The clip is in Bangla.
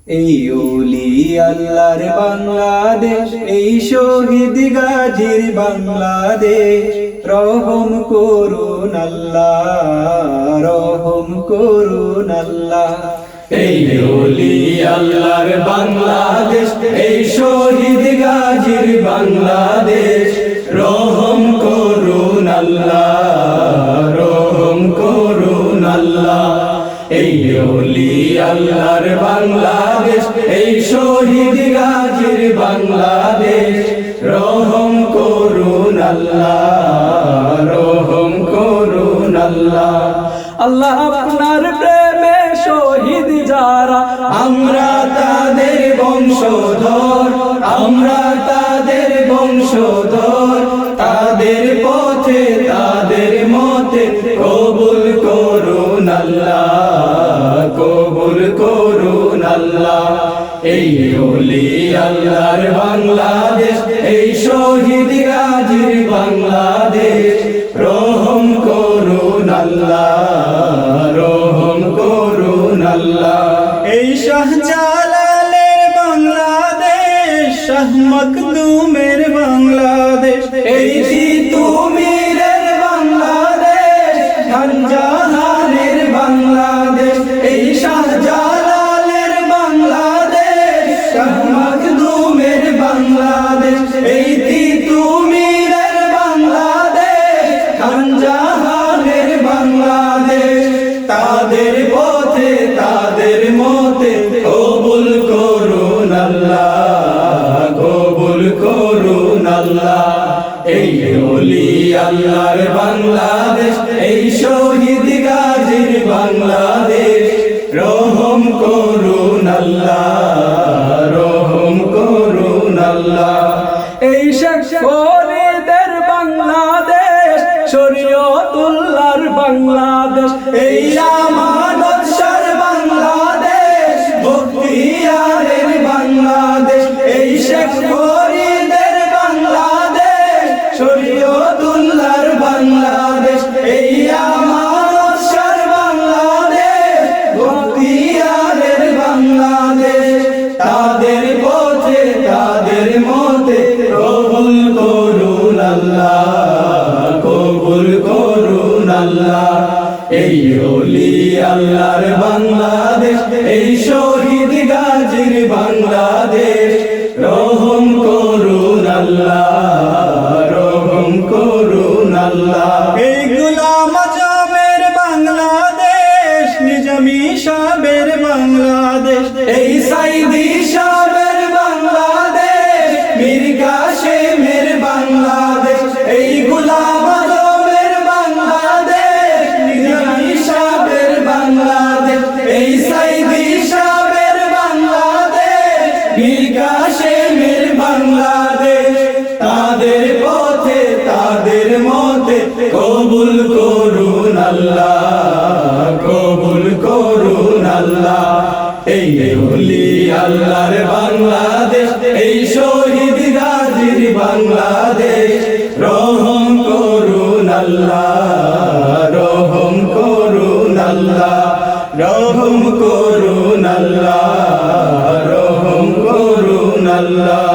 এই ওলি আল্লাহর বাংলাদেশ, এই শহীদ গাজীর বাংলাদেশ, রহম করুন আল্লাহ, রহম করুন আল্লাহ। এই ওলি আল্লাহর বাংলাদেশ, এই শহীদ গাজীর বাংলাদেশ, রহম করুন আল্লাহ, রহম করুন আল্লাহ। এই ওলি আল্লাহর বাংলাদেশ, এই শহীদ গাজীর বাংলাদেশ, রহম করুন আল্লাহ, রহম করুন আল্লাহ। আল্লাহ আপনার প্রেমে শহীদ যারা, আমরা তাদের বংশধর, আমরা তাদের বংশধর। তাদের পথে তাদের মতে কবুল করুন আল্লাহ, কবুল করুন আল্লাহ। এই ওলি আল্লাহর বাংলাদেশ, এই শহীদ গাজীর বাংলাদেশ, রহম করুন আল্লাহ, রহম করুন আল্লাহ। এই শাহজালালের বাংলাদেশ, শাহ মখদুমের বাংলাদেশ, এই তিতুমীরের বাংলাদেশ, খানজাহানের বাংলাদেশ। এই শাহজালালের বাংলাদেশ, শাহ মখদুমের বাংলাদেশ। এই তিতুমীরের বাংলাদেশ, খানজাহানের বাংলাদেশ। তাদের পথে তাদের মতে কবুল করুন আল্লাহ, কবুল করুন আল্লাহ। এই ওলি আল্লাহর বাংলাদেশ, এই শহীদ গাজীর বাংলাদেশ, রহম করুন আল্লাহ, রহম করুন আল্লাহ। এই শেখ ফরিদের বাংলাদেশ, শরীয়তুল্লাহর বাংলাদেশ। এই আমানত শাহর বাংলাদেশ, বখতিয়ারের বাংলাদেশ। এই শেখ ফরিদের বাংলাদেশ, শরীয়তুল্লাহর বাংলাদেশ। এই আমানত শাহর বাংলাদেশ, বখতিয়ারের বাংলাদেশ। তাদের পথে তাদের মতে কবুল করুন আল্লাহ, কবুল করুন আল্লাহ। এই ওলি আল্লাহর বাংলাদেশ, এই শহীদ গাজীর বাংলাদেশ, রহম করুন আল্লাহ, রহম করুন আল্লাহ। এই গোলাম আজমের বাংলাদেশ, নিজামী সাহেবের বাংলাদেশ, এই সাইদি শাহের বাংলাদেশ, মীর কাসেমের বাংলাদেশ। এই গোলাম আজমের বাংলাদেশ, নিজামী শাহের বাংলাদেশ। এই সাইদি শাহের বাংলাদেশ, মীর কাসেমের বাংলাদেশ। তাদের পথে তাদের মতে কবুল করুন আল্লাহ, কবুল করুন আল্লাহ। এই ওলি আল্লাহর বাংলাদেশ, এই শহীদ গাজীর বাংলাদেশ, রহম করুন আল্লাহ, রহম করুন আল্লাহ, রহম করুন আল্লাহ, রহম করুন আল্লাহ।